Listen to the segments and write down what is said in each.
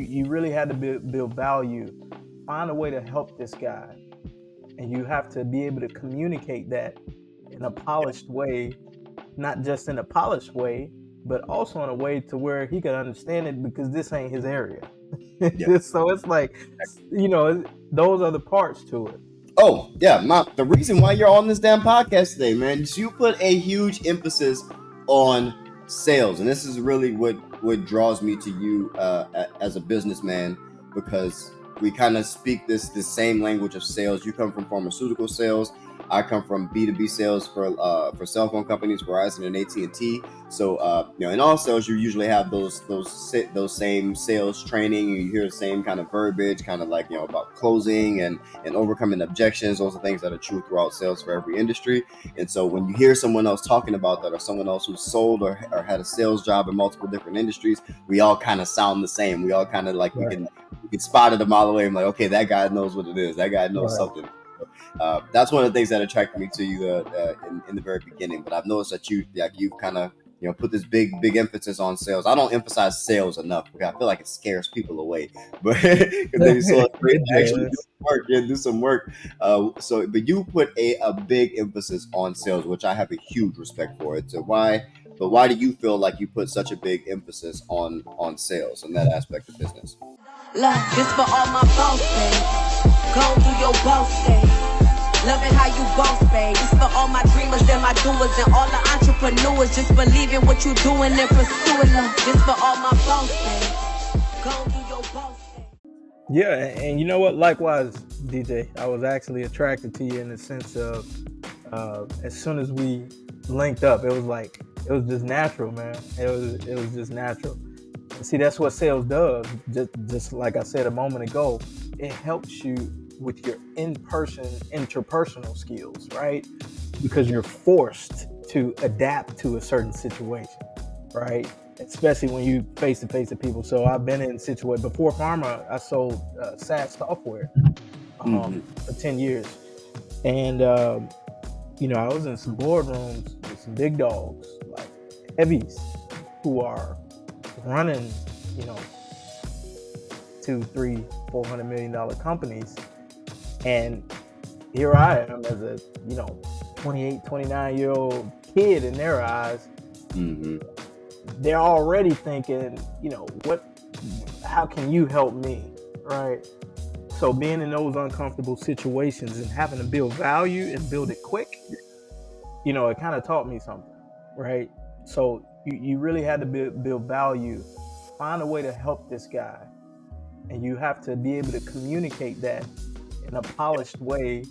You really had to build value, find a way to help this guy, and you have to be able to communicate that in a polished way, not just in a polished way, but also in a way to where he could understand it, because this ain't his area. Yeah. So it's like, those are the parts to it. Oh, yeah. The reason why you're on this damn podcast today, man, is you put a huge emphasis on sales. And this is really what draws me to you as a businessman, because we kind of speak this same language of sales. You come from pharmaceutical sales. I come from B2B sales for cell phone companies, Verizon and AT&T. So in all sales, you usually have those same sales training. You hear the same kind of verbiage, kind of like about closing and overcoming objections. Those are things that are true throughout sales for every industry. And so when you hear someone else talking about that, or someone else who sold or had a sales job in multiple different industries, we all kind of sound the same. We all kind of like, Right. we can spot it a mile away. I'm like, okay, that guy knows what it is. That guy knows something. That's one of the things that attracted me to you in the very beginning. But I've noticed that you've kind of put this big emphasis on sales. I don't emphasize sales enough because I feel like it scares people away. But they so afraid to actually do some work. But you put a big emphasis on sales, which I have a huge respect for it. So why do you feel like you put such a big emphasis on sales and that aspect of business? Love, this for all my boss babe. Go do your boss thing. Loving how you boss babe. This for all my dreamers and my doers and all the entrepreneurs. Just believe in what you're doing and pursuing love. This for all my boss babe. Go do your boss thing. Yeah, and you know what? Likewise, DJ, I was actually attracted to you in the sense of as soon as we linked up, it was just natural, man. It was just natural. And see, that's what sales does. Just like I said a moment ago, it helps you with your interpersonal skills, right? Because you're forced to adapt to a certain situation, right? Especially when you face to face with people. So I've been in situations before pharma. I sold SaaS software for 10 years, and I was in some boardrooms with some big dogs, like heavies, who are running, $200, $300, $400 million companies. And here I am as a, 28, 29-year-old kid in their eyes. Mm-hmm. They're already thinking, how can you help me, right? So being in those uncomfortable situations and having to build value and build it quick, it kind of taught me something, right? So you really had to build value, find a way to help this guy. And you have to be able to communicate that in a polished way,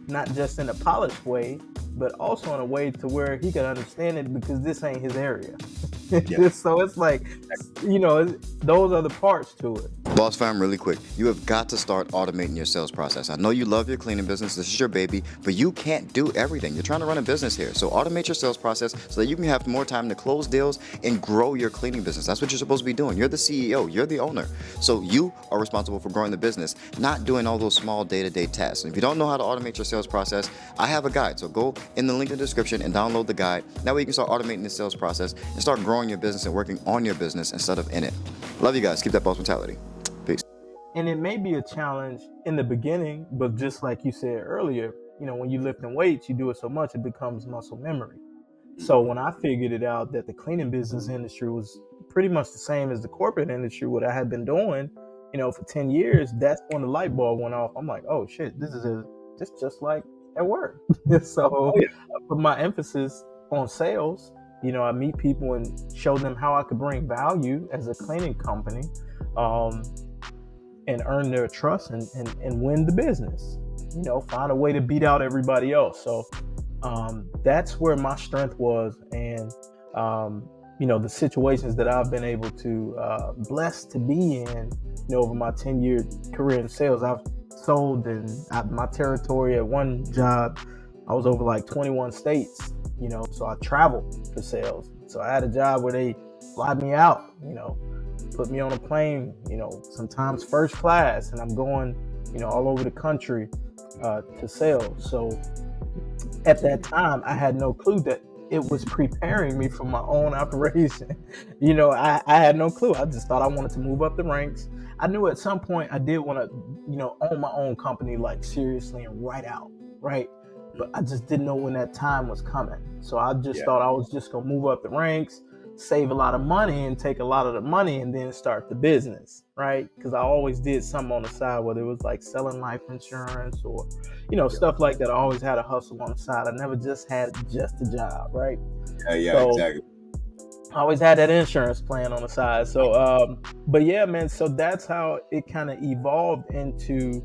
not just in a polished way, but also in a way to where he can understand it, because this ain't his area. Yeah. So it's like, those are the parts to it. Boss fam, really quick, you have got to start automating your sales process. I know you love your cleaning business, this is your baby, but you can't do everything. You're trying to run a business here. So automate your sales process so that you can have more time to close deals and grow your cleaning business. That's what you're supposed to be doing. You're the CEO, you're the owner. So you are responsible for growing the business, not doing all those small day-to-day tasks. And if you don't know how to automate your sales process, I have a guide. So go in the link in the description and download the guide. That way you can start automating the sales process and start growing your business and working on your business instead of in it. Love you guys. Keep that boss mentality. Peace. And it may be a challenge in the beginning, but just like you said earlier, when you lifting weights, you do it so much, it becomes muscle memory. So when I figured it out that the cleaning business industry was pretty much the same as the corporate industry, what I had been doing, for 10 years, that's when the light bulb went off. I'm like, oh shit, this is just like at work. So I put my emphasis on sales. I meet people and show them how I could bring value as a cleaning company, and earn their trust and win the business. Find a way to beat out everybody else. So that's where my strength was. And, the situations that I've been able to, blessed to be in, over my 10-year career in sales. I've sold in my territory. At one job, I was over like 21 states, so I traveled for sales. So I had a job where they fly me out, put me on a plane, sometimes first class, and I'm going, all over the country to sell. So at that time, I had no clue that it was preparing me for my own operation. I had no clue. I just thought I wanted to move up the ranks. I knew at some point I did want to, own my own company, like seriously and write out, right? But I just didn't know when that time was coming. So I just thought I was just going to move up the ranks, save a lot of money and take a lot of the money and then start the business, right? Because I always did something on the side, whether it was like selling life insurance or, stuff like that. I always had a hustle on the side. I never just had just a job, right? So, Exactly. I always had that insurance plan on the side. So, but yeah, man, so that's how it kind of evolved into,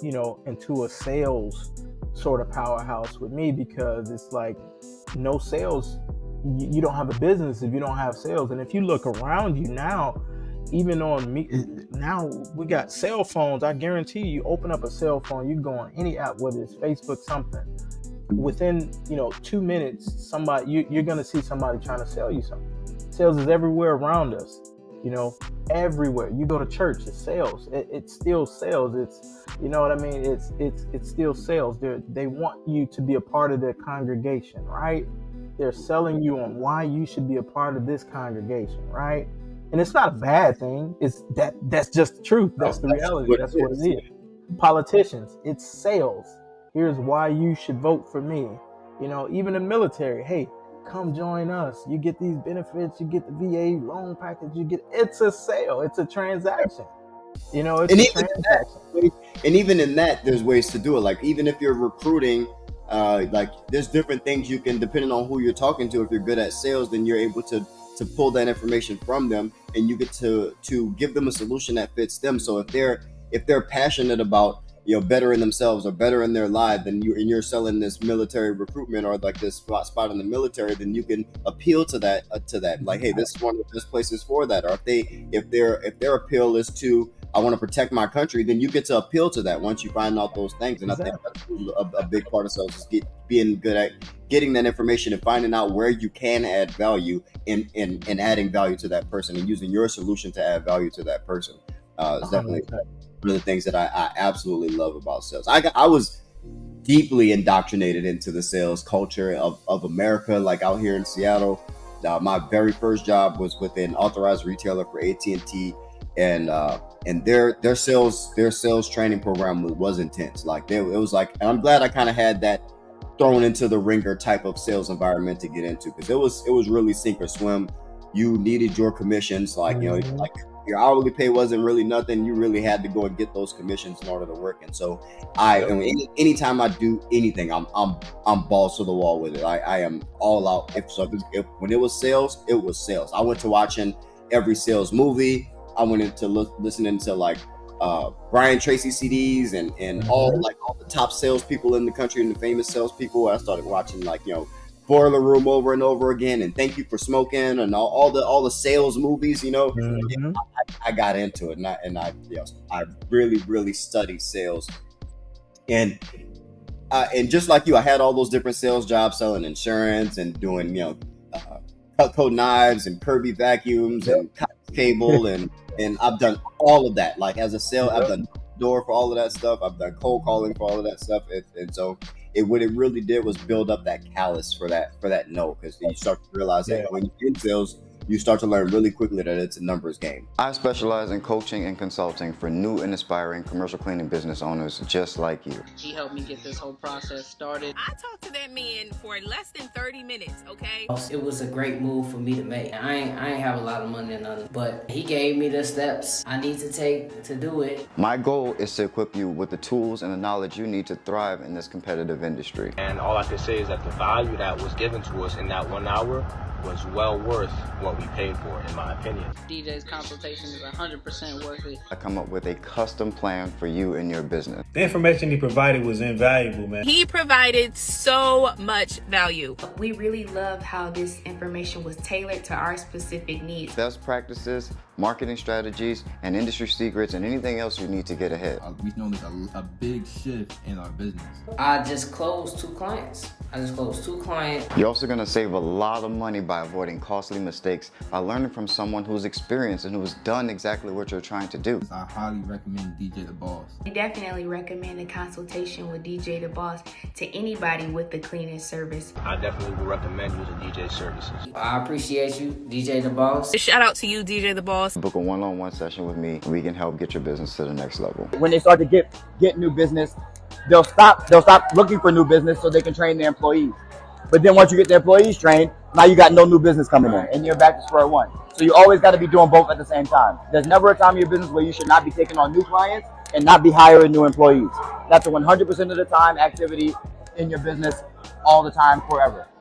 into a sales sort of powerhouse with me, because it's like no sales, you don't have a business if you don't have sales. And if you look around you now, even on me now, we got cell phones. I guarantee you open up a cell phone, you go on any app, whether it's Facebook, something, within 2 minutes you're going to see somebody trying to sell you something. Sales is everywhere around us, everywhere. You go to church, it's sales. It's still sales. It's what I mean, it's still sales. They want you to be a part of their congregation, right? They're selling you on why you should be a part of this congregation, right? And it's not a bad thing. That's just the truth. That's the reality. That's what it is. Politicians, it's sales. Here's why you should vote for me. Even the military, hey, come join us. You get these benefits, you get the VA loan package, it's a sale, it's a transaction. It's a transaction. And even in that, there's ways to do it. Like, even if you're recruiting, like there's different things you can, depending on who you're talking to. If you're good at sales, then you're able to pull that information from them, and you get to give them a solution that fits them. So if they're passionate about bettering themselves or bettering their life, and you're selling this military recruitment or like this spot in the military, then you can appeal to that. Like, hey, this is one of the best places for that. Or if their appeal is to, I want to protect my country, then you get to appeal to that once you find out those things. And exactly. I think that's a big part of sales is being good at getting that information and finding out where you can add value and adding value to that person and using your solution to add value to that person. It's definitely one of the things that I absolutely love about sales. I was deeply indoctrinated into the sales culture of America, like out here in Seattle. My very first job was with an authorized retailer for AT&T, and their sales training program was intense. Like it was like, and I'm glad I kind of had that thrown into the ringer type of sales environment to get into, because it was really sink or swim. You needed your commissions, like like your hourly pay wasn't really nothing. You really had to go and get those commissions in order to work. And so anytime I do anything, I'm balls to the wall with it. I am all out. When it was sales, it was sales. I went to watching every sales movie. I went into listening to like Brian Tracy CDs and all the top salespeople in the country and the famous salespeople. I started watching Boiler Room over and over again, and Thank You for Smoking, and all the sales movies. I got into it, and I really, really studied sales, and just like you, I had all those different sales jobs, selling insurance and doing Cutco knives and Kirby vacuums and cable, and I've done all of that. Like as a sale, I've done door for all of that stuff. I've done cold calling for all of that stuff, and so. What it really did was build up that callus for that no, because you start to realize that when you're in sales, you start to learn really quickly that it's a numbers game. I specialize in coaching and consulting for new and aspiring commercial cleaning business owners just like you. She helped me get this whole process started. I talked to that man for less than 30 minutes, okay? It was a great move for me to make. I ain't have a lot of money or nothing, but he gave me the steps I need to take to do it. My goal is to equip you with the tools and the knowledge you need to thrive in this competitive industry. And all I can say is that the value that was given to us in that 1 hour was well worth what we paid for, in my opinion. DJ's consultation is 100% worth it. I come up with a custom plan for you and your business. The information he provided was invaluable, man. He provided so much value. We really love how this information was tailored to our specific needs. Best practices, marketing strategies, and industry secrets, and anything else you need to get ahead. We noticed a big shift in our business. I just closed 2 clients. I just closed 2 clients. You're also going to save a lot of money by avoiding costly mistakes by learning from someone who's experienced and who's done exactly what you're trying to do. I highly recommend DJ The Boss. We definitely recommend a consultation with DJ The Boss to anybody with the cleaning service. I definitely would recommend using DJ services. I appreciate you, DJ The Boss. Shout out to you, DJ The Boss. Book a one-on-one session with me. We can help get your business to the next level. When they start to get new business, they'll stop looking for new business so they can train their employees. But then once you get the employees trained, now you got no new business coming in and you're back to square one. So you always got to be doing both at the same time. There's never a time in your business where you should not be taking on new clients and not be hiring new employees. That's a 100% of the time activity in your business all the time, forever.